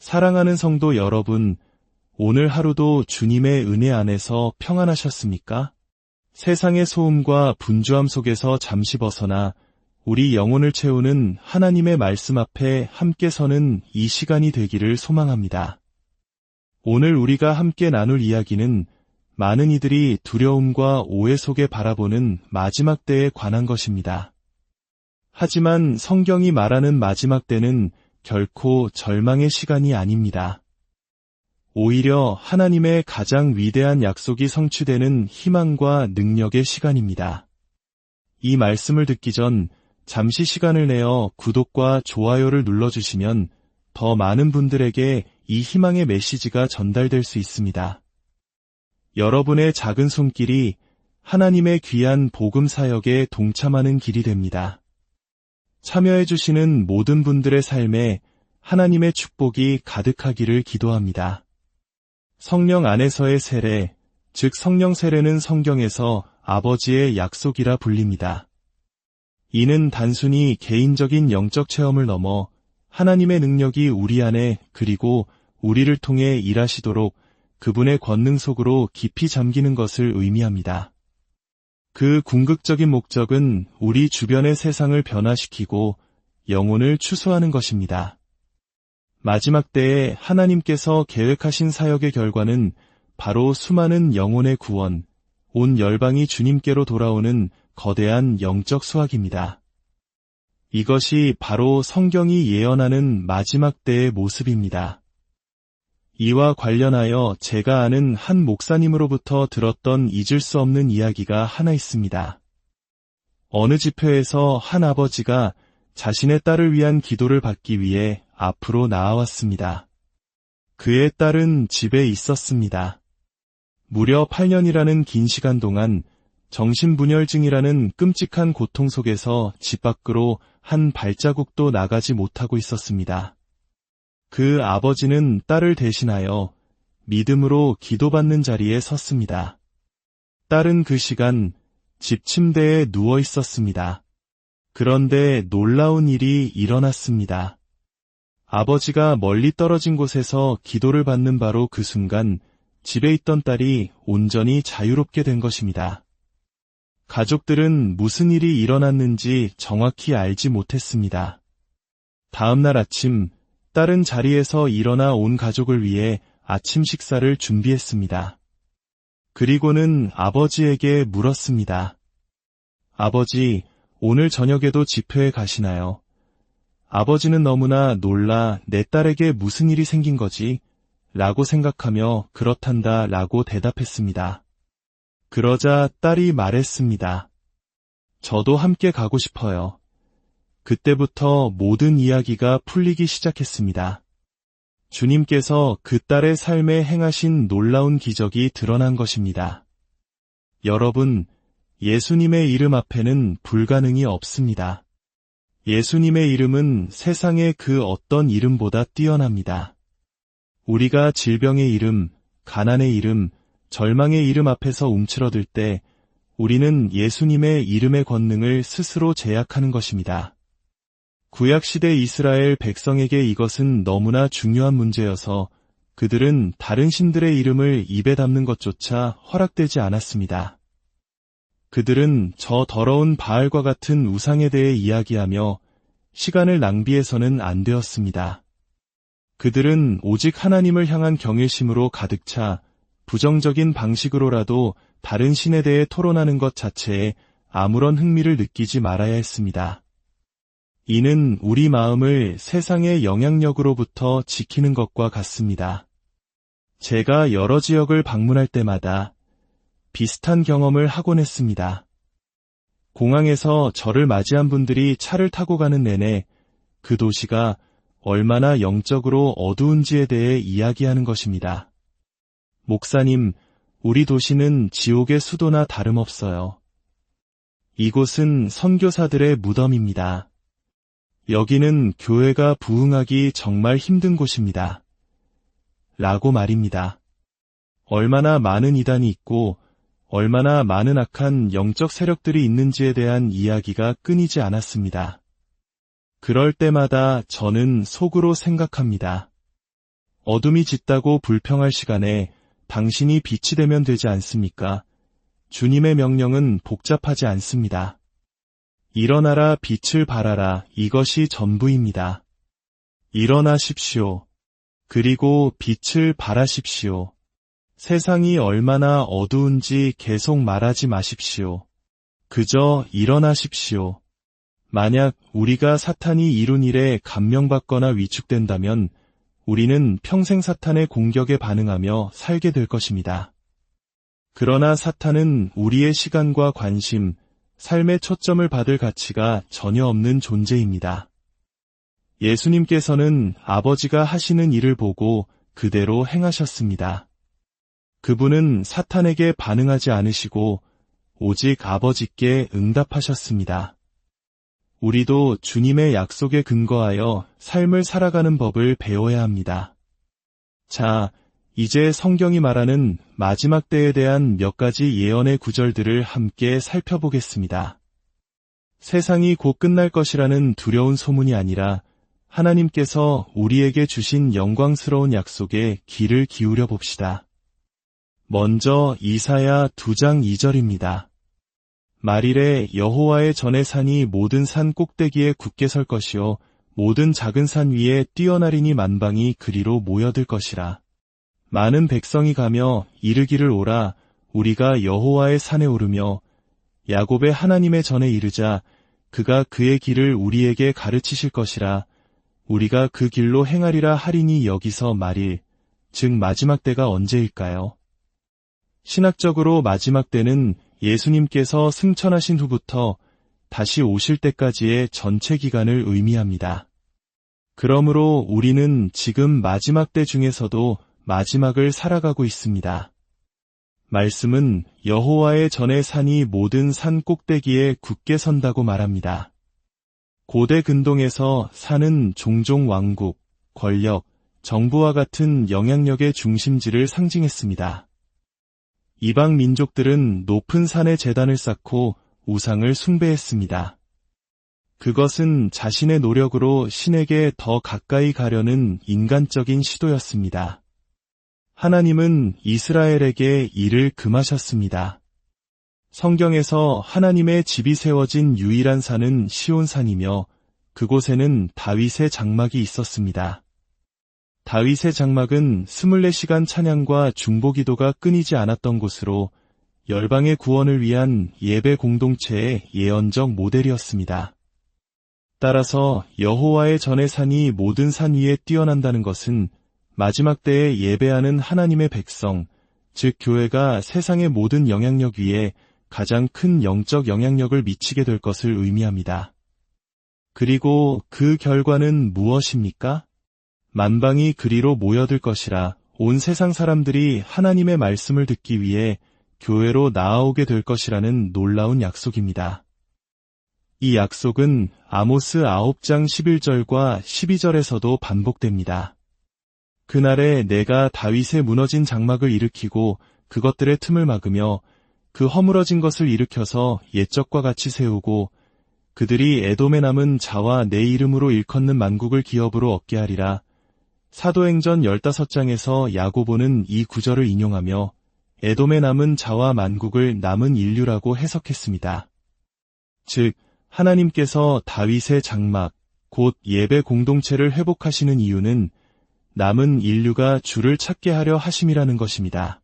사랑하는 성도 여러분, 오늘 하루도 주님의 은혜 안에서 평안하셨습니까? 세상의 소음과 분주함 속에서 잠시 벗어나 우리 영혼을 채우는 하나님의 말씀 앞에 함께 서는 이 시간이 되기를 소망합니다. 오늘 우리가 함께 나눌 이야기는 많은 이들이 두려움과 오해 속에 바라보는 마지막 때에 관한 것입니다. 하지만 성경이 말하는 마지막 때는 결코 절망의 시간이 아닙니다. 오히려 하나님의 가장 위대한 약속이 성취되는 희망과 능력의 시간입니다. 이 말씀을 듣기 전 잠시 시간을 내어 구독과 좋아요를 눌러주시면 더 많은 분들에게 이 희망의 메시지가 전달될 수 있습니다. 여러분의 작은 손길이 하나님의 귀한 복음 사역에 동참하는 길이 됩니다. 참여해주시는 모든 분들의 삶에 하나님의 축복이 가득하기를 기도합니다. 성령 안에서의 세례, 즉 성령 세례는 성경에서 아버지의 약속이라 불립니다. 이는 단순히 개인적인 영적 체험을 넘어 하나님의 능력이 우리 안에 그리고 우리를 통해 일하시도록 그분의 권능 속으로 깊이 잠기는 것을 의미합니다. 그 궁극적인 목적은 우리 주변의 세상을 변화시키고 영혼을 추수하는 것입니다. 마지막 때에 하나님께서 계획하신 사역의 결과는 바로 수많은 영혼의 구원, 온 열방이 주님께로 돌아오는 거대한 영적 수확입니다. 이것이 바로 성경이 예언하는 마지막 때의 모습입니다. 이와 관련하여 제가 아는 한 목사님으로부터 들었던 잊을 수 없는 이야기가 하나 있습니다. 어느 집회에서 한 아버지가 자신의 딸을 위한 기도를 받기 위해 앞으로 나아왔습니다. 그의 딸은 집에 있었습니다. 무려 8년이라는 긴 시간 동안 정신분열증이라는 끔찍한 고통 속에서 집 밖으로 한 발자국도 나가지 못하고 있었습니다. 그 아버지는 딸을 대신하여 믿음으로 기도받는 자리에 섰습니다. 딸은 그 시간 집 침대에 누워 있었습니다. 그런데 놀라운 일이 일어났습니다. 아버지가 멀리 떨어진 곳에서 기도를 받는 바로 그 순간 집에 있던 딸이 온전히 자유롭게 된 것입니다. 가족들은 무슨 일이 일어났는지 정확히 알지 못했습니다. 다음 날 아침, 딸은 자리에서 일어나 온 가족을 위해 아침 식사를 준비했습니다. 그리고는 아버지에게 물었습니다. 아버지, 오늘 저녁에도 집회에 가시나요? 아버지는 너무나 놀라 내 딸에게 무슨 일이 생긴 거지? 라고 생각하며 그렇단다 라고 대답했습니다. 그러자 딸이 말했습니다. 저도 함께 가고 싶어요. 그때부터 모든 이야기가 풀리기 시작했습니다. 주님께서 그 딸의 삶에 행하신 놀라운 기적이 드러난 것입니다. 여러분, 예수님의 이름 앞에는 불가능이 없습니다. 예수님의 이름은 세상의 그 어떤 이름보다 뛰어납니다. 우리가 질병의 이름, 가난의 이름, 절망의 이름 앞에서 움츠러들 때 우리는 예수님의 이름의 권능을 스스로 제약하는 것입니다. 구약시대 이스라엘 백성에게 이것은 너무나 중요한 문제여서 그들은 다른 신들의 이름을 입에 담는 것조차 허락되지 않았습니다. 그들은 저 더러운 바알과 같은 우상에 대해 이야기하며 시간을 낭비해서는 안 되었습니다. 그들은 오직 하나님을 향한 경외심으로 가득 차 부정적인 방식으로라도 다른 신에 대해 토론하는 것 자체에 아무런 흥미를 느끼지 말아야 했습니다. 이는 우리 마음을 세상의 영향력으로부터 지키는 것과 같습니다. 제가 여러 지역을 방문할 때마다 비슷한 경험을 하곤 했습니다. 공항에서 저를 맞이한 분들이 차를 타고 가는 내내 그 도시가 얼마나 영적으로 어두운지에 대해 이야기하는 것입니다. 목사님, 우리 도시는 지옥의 수도나 다름없어요. 이곳은 선교사들의 무덤입니다. 여기는 교회가 부흥하기 정말 힘든 곳입니다. 라고 말입니다. 얼마나 많은 이단이 있고 얼마나 많은 악한 영적 세력들이 있는지에 대한 이야기가 끊이지 않았습니다. 그럴 때마다 저는 속으로 생각합니다. 어둠이 짙다고 불평할 시간에 당신이 빛이 되면 되지 않습니까? 주님의 명령은 복잡하지 않습니다. 일어나라 빛을 발하라 이것이 전부입니다. 일어나십시오. 그리고 빛을 발하십시오. 세상이 얼마나 어두운지 계속 말하지 마십시오. 그저 일어나십시오. 만약 우리가 사탄이 이룬 일에 감명받거나 위축된다면 우리는 평생 사탄의 공격에 반응하며 살게 될 것입니다. 그러나 사탄은 우리의 시간과 관심, 삶의 초점을 받을 가치가 전혀 없는 존재입니다. 예수님께서는 아버지가 하시는 일을 보고 그대로 행하셨습니다. 그분은 사탄에게 반응하지 않으시고 오직 아버지께 응답하셨습니다. 우리도 주님의 약속에 근거하여 삶을 살아가는 법을 배워야 합니다. 자, 이제 성경이 말하는 마지막 때에 대한 몇 가지 예언의 구절들을 함께 살펴보겠습니다. 세상이 곧 끝날 것이라는 두려운 소문이 아니라 하나님께서 우리에게 주신 영광스러운 약속에 귀를 기울여 봅시다. 먼저 이사야 2장 2절입니다. 말일에 여호와의 전의 산이 모든 산 꼭대기에 굳게 설 것이요 모든 작은 산 위에 뛰어나리니 만방이 그리로 모여들 것이라. 많은 백성이 가며 이르기를 오라 우리가 여호와의 산에 오르며 야곱의 하나님의 전에 이르자 그가 그의 길을 우리에게 가르치실 것이라. 우리가 그 길로 행하리라 하리니 여기서 말일, 즉 마지막 때가 언제일까요? 신학적으로 마지막 때는 예수님께서 승천하신 후부터 다시 오실 때까지의 전체 기간을 의미합니다. 그러므로 우리는 지금 마지막 때 중에서도 마지막을 살아가고 있습니다. 말씀은 여호와의 전의 산이 모든 산 꼭대기에 굳게 선다고 말합니다. 고대 근동에서 산은 종종 왕국, 권력, 정부와 같은 영향력의 중심지를 상징했습니다. 이방 민족들은 높은 산에 제단을 쌓고 우상을 숭배했습니다. 그것은 자신의 노력으로 신에게 더 가까이 가려는 인간적인 시도였습니다. 하나님은 이스라엘에게 이를 금하셨습니다. 성경에서 하나님의 집이 세워진 유일한 산은 시온산이며 그곳에는 다윗의 장막이 있었습니다. 다윗의 장막은 24시간 찬양과 중보기도가 끊이지 않았던 곳으로 열방의 구원을 위한 예배 공동체의 예언적 모델이었습니다. 따라서 여호와의 전의 산이 모든 산 위에 뛰어난다는 것은 마지막 때에 예배하는 하나님의 백성, 즉 교회가 세상의 모든 영향력 위에 가장 큰 영적 영향력을 미치게 될 것을 의미합니다. 그리고 그 결과는 무엇입니까? 만방이 그리로 모여들 것이라. 온 세상 사람들이 하나님의 말씀을 듣기 위해 교회로 나아오게 될 것이라는 놀라운 약속입니다. 이 약속은 아모스 9장 11절과 12절에서도 반복됩니다. 그날에 내가 다윗의 무너진 장막을 일으키고 그것들의 틈을 막으며 그 허물어진 것을 일으켜서 옛적과 같이 세우고 그들이 에돔에 남은 자와 내 이름으로 일컫는 만국을 기업으로 얻게 하리라. 사도행전 15장에서 야고보는 이 구절을 인용하며 에돔에 남은 자와 만국을 남은 인류라고 해석했습니다. 즉, 하나님께서 다윗의 장막, 곧 예배 공동체를 회복하시는 이유는 남은 인류가 주를 찾게 하려 하심이라는 것입니다.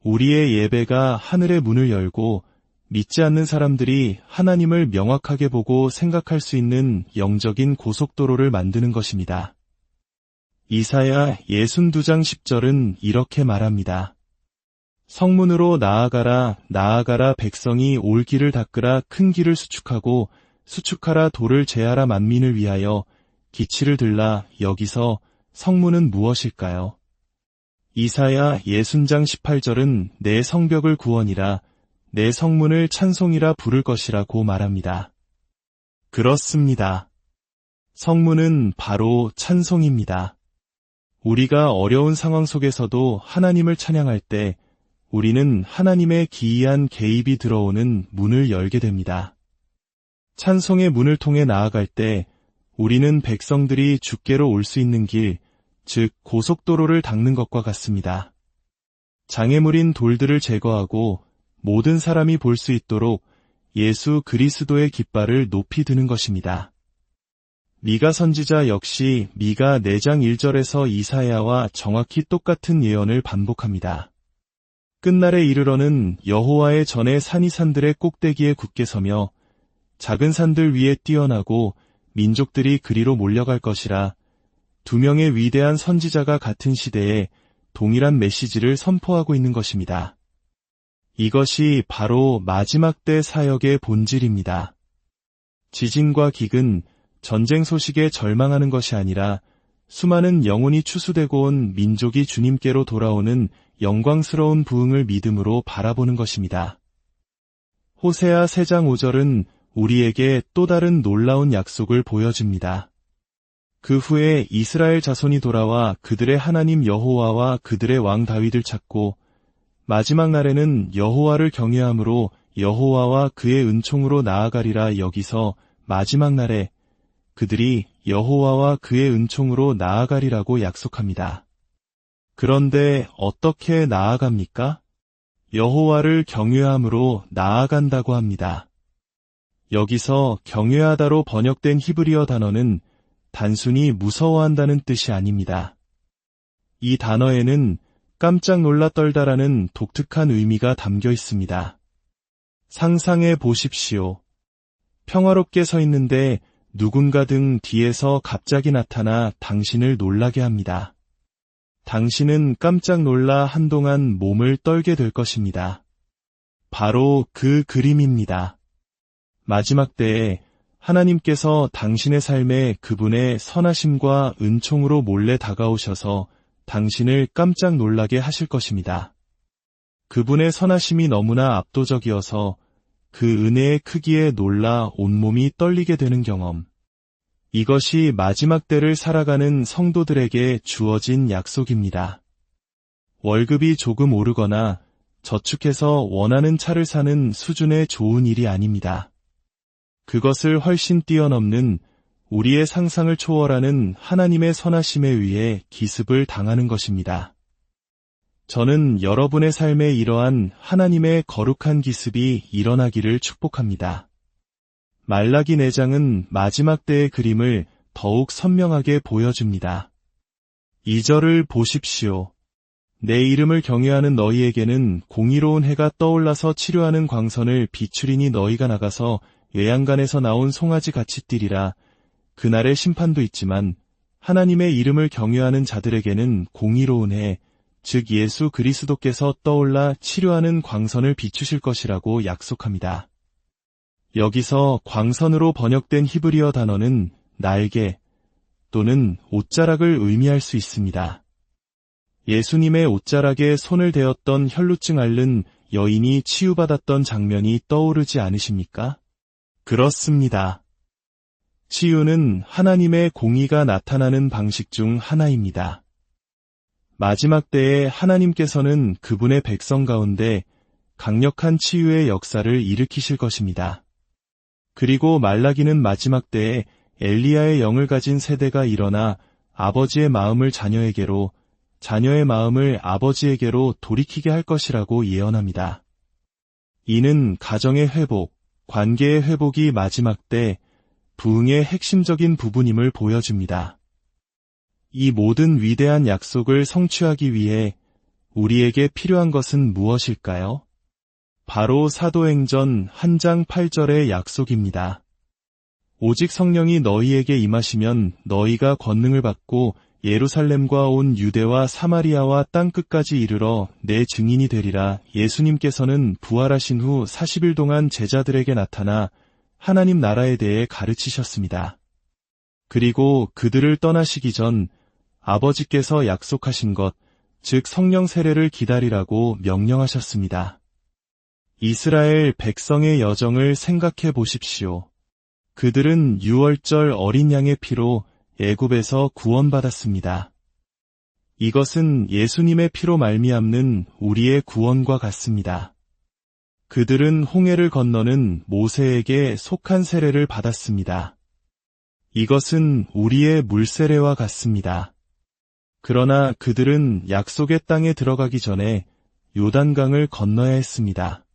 우리의 예배가 하늘의 문을 열고 믿지 않는 사람들이 하나님을 명확하게 보고 생각할 수 있는 영적인 고속도로를 만드는 것입니다. 이사야 62장 10절은 이렇게 말합니다. 성문으로 나아가라, 나아가라 백성이 올 길을 닦으라 큰 길을 수축하고 수축하라 돌을 제하라 만민을 위하여 기치를 들라. 여기서 성문은 무엇일까요? 이사야 60장 18절은 내 성벽을 구원이라 내 성문을 찬송이라 부를 것이라고 말합니다. 그렇습니다. 성문은 바로 찬송입니다. 우리가 어려운 상황 속에서도 하나님을 찬양할 때 우리는 하나님의 기이한 개입이 들어오는 문을 열게 됩니다. 찬송의 문을 통해 나아갈 때 우리는 백성들이 주께로 올 수 있는 길, 즉 고속도로를 닦는 것과 같습니다. 장애물인 돌들을 제거하고 모든 사람이 볼 수 있도록 예수 그리스도의 깃발을 높이 드는 것입니다. 미가 선지자 역시 미가 4장 1절에서 이사야와 정확히 똑같은 예언을 반복합니다. 끝날에 이르러는 여호와의 전에 산이 산들의 꼭대기에 굳게 서며 작은 산들 위에 뛰어나고 민족들이 그리로 몰려갈 것이라. 2명의 위대한 선지자가 같은 시대에 동일한 메시지를 선포하고 있는 것입니다. 이것이 바로 마지막 때 사역의 본질입니다. 지진과 기근, 전쟁 소식에 절망하는 것이 아니라 수많은 영혼이 추수되고 온 민족이 주님께로 돌아오는 영광스러운 부흥을 믿음으로 바라보는 것입니다. 호세아 3장 5절은 우리에게 또 다른 놀라운 약속을 보여줍니다. 그 후에 이스라엘 자손이 돌아와 그들의 하나님 여호와와 그들의 왕 다윗을 찾고 마지막 날에는 여호와를 경외함으로 여호와와 그의 은총으로 나아가리라. 여기서 마지막 날에 그들이 여호와와 그의 은총으로 나아가리라고 약속합니다. 그런데 어떻게 나아갑니까? 여호와를 경외함으로 나아간다고 합니다. 여기서 경외하다로 번역된 히브리어 단어는 단순히 무서워한다는 뜻이 아닙니다. 이 단어에는 깜짝 놀라 떨다라는 독특한 의미가 담겨 있습니다. 상상해 보십시오. 평화롭게 서 있는데 누군가 등 뒤에서 갑자기 나타나 당신을 놀라게 합니다. 당신은 깜짝 놀라 한동안 몸을 떨게 될 것입니다. 바로 그 그림입니다. 마지막 때에 하나님께서 당신의 삶에 그분의 선하심과 은총으로 몰래 다가오셔서 당신을 깜짝 놀라게 하실 것입니다. 그분의 선하심이 너무나 압도적이어서 그 은혜의 크기에 놀라 온몸이 떨리게 되는 경험. 이것이 마지막 때를 살아가는 성도들에게 주어진 약속입니다. 월급이 조금 오르거나 저축해서 원하는 차를 사는 수준의 좋은 일이 아닙니다. 그것을 훨씬 뛰어넘는 우리의 상상을 초월하는 하나님의 선하심에 의해 기습을 당하는 것입니다. 저는 여러분의 삶에 이러한 하나님의 거룩한 기습이 일어나기를 축복합니다. 말라기 4장은 마지막 때의 그림을 더욱 선명하게 보여줍니다. 2절을 보십시오. 내 이름을 경외하는 너희에게는 공의로운 해가 떠올라서 치료하는 광선을 비추리니 너희가 나가서 외양간에서 나온 송아지 같이 뛰리라. 그날의 심판도 있지만 하나님의 이름을 경외하는 자들에게는 공의로운 해, 즉 예수 그리스도께서 떠올라 치료하는 광선을 비추실 것이라고 약속합니다. 여기서 광선으로 번역된 히브리어 단어는 날개 또는 옷자락을 의미할 수 있습니다. 예수님의 옷자락에 손을 대었던 혈루증 앓는 여인이 치유받았던 장면이 떠오르지 않으십니까? 그렇습니다. 치유는 하나님의 공의가 나타나는 방식 중 하나입니다. 마지막 때에 하나님께서는 그분의 백성 가운데 강력한 치유의 역사를 일으키실 것입니다. 그리고 말라기는 마지막 때에 엘리야의 영을 가진 세대가 일어나 아버지의 마음을 자녀에게로, 자녀의 마음을 아버지에게로 돌이키게 할 것이라고 예언합니다. 이는 가정의 회복, 관계의 회복이 마지막 때 부흥의 핵심적인 부분임을 보여줍니다. 이 모든 위대한 약속을 성취하기 위해 우리에게 필요한 것은 무엇일까요? 바로 사도행전 1장 8절의 약속입니다. 오직 성령이 너희에게 임하시면 너희가 권능을 받고 예루살렘과 온 유대와 사마리아와 땅끝까지 이르러 내 증인이 되리라. 예수님께서는 부활하신 후 40일 동안 제자들에게 나타나 하나님 나라에 대해 가르치셨습니다. 그리고 그들을 떠나시기 전 아버지께서 약속하신 것, 즉 성령 세례를 기다리라고 명령하셨습니다. 이스라엘 백성의 여정을 생각해 보십시오. 그들은 유월절 어린 양의 피로 애굽에서 구원받았습니다. 이것은 예수님의 피로 말미암는 우리의 구원과 같습니다. 그들은 홍해를 건너는 모세에게 속한 세례를 받았습니다. 이것은 우리의 물세례와 같습니다. 그러나 그들은 약속의 땅에 들어가기 전에 요단강을 건너야 했습니다.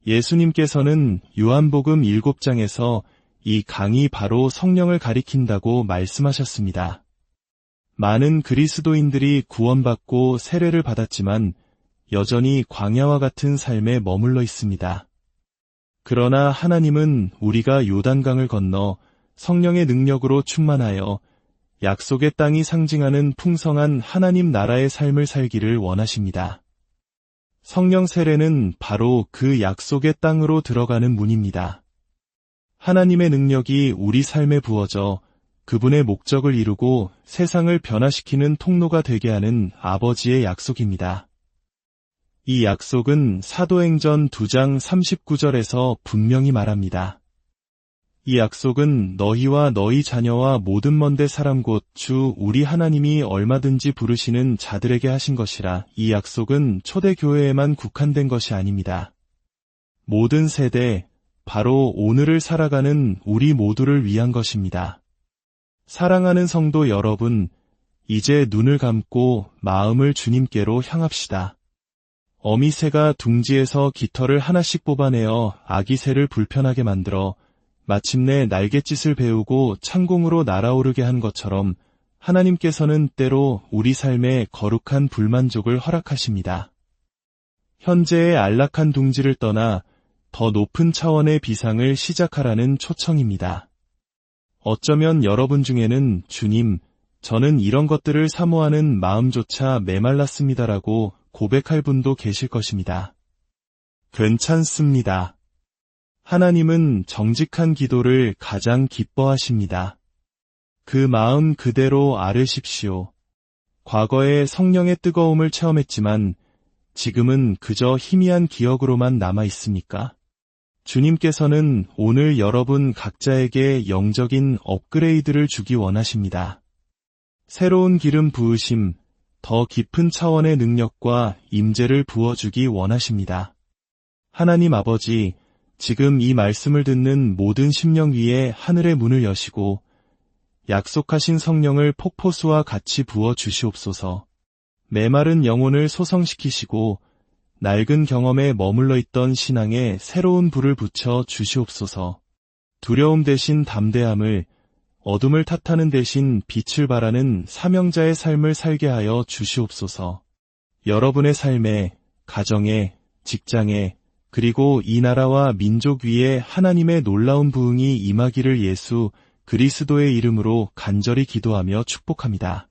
예수님께서는 요한복음 7장에서 이 강이 바로 성령을 가리킨다고 말씀하셨습니다. 많은 그리스도인들이 구원받고 세례를 받았지만 여전히 광야와 같은 삶에 머물러 있습니다. 그러나 하나님은 우리가 요단강을 건너 성령의 능력으로 충만하여 약속의 땅이 상징하는 풍성한 하나님 나라의 삶을 살기를 원하십니다. 성령 세례는 바로 그 약속의 땅으로 들어가는 문입니다. 하나님의 능력이 우리 삶에 부어져 그분의 목적을 이루고 세상을 변화시키는 통로가 되게 하는 아버지의 약속입니다. 이 약속은 사도행전 2장 39절에서 분명히 말합니다. 이 약속은 너희와 너희 자녀와 모든 먼데 사람 곧 주 우리 하나님이 얼마든지 부르시는 자들에게 하신 것이라. 이 약속은 초대교회에만 국한된 것이 아닙니다. 모든 세대, 바로 오늘을 살아가는 우리 모두를 위한 것입니다. 사랑하는 성도 여러분, 이제 눈을 감고 마음을 주님께로 향합시다. 어미새가 둥지에서 깃털을 하나씩 뽑아내어 아기 새를 불편하게 만들어 마침내 날갯짓을 배우고 창공으로 날아오르게 한 것처럼 하나님께서는 때로 우리 삶에 거룩한 불만족을 허락하십니다. 현재의 안락한 둥지를 떠나 더 높은 차원의 비상을 시작하라는 초청입니다. 어쩌면 여러분 중에는 주님, 저는 이런 것들을 사모하는 마음조차 메말랐습니다라고 고백할 분도 계실 것입니다. 괜찮습니다. 하나님은 정직한 기도를 가장 기뻐하십니다. 그 마음 그대로 아뢰십시오. 과거에 성령의 뜨거움을 체험했지만 지금은 그저 희미한 기억으로만 남아 있습니까? 주님께서는 오늘 여러분 각자에게 영적인 업그레이드를 주기 원하십니다. 새로운 기름 부으심, 더 깊은 차원의 능력과 임재를 부어주기 원하십니다. 하나님 아버지, 지금 이 말씀을 듣는 모든 심령 위에 하늘의 문을 여시고 약속하신 성령을 폭포수와 같이 부어 주시옵소서. 메마른 영혼을 소성시키시고 낡은 경험에 머물러 있던 신앙에 새로운 불을 붙여 주시옵소서. 두려움 대신 담대함을, 어둠을 탓하는 대신 빛을 발하는 사명자의 삶을 살게 하여 주시옵소서. 여러분의 삶에, 가정에, 직장에, 그리고 이 나라와 민족 위에 하나님의 놀라운 부흥이 임하기를 예수 그리스도의 이름으로 간절히 기도하며 축복합니다.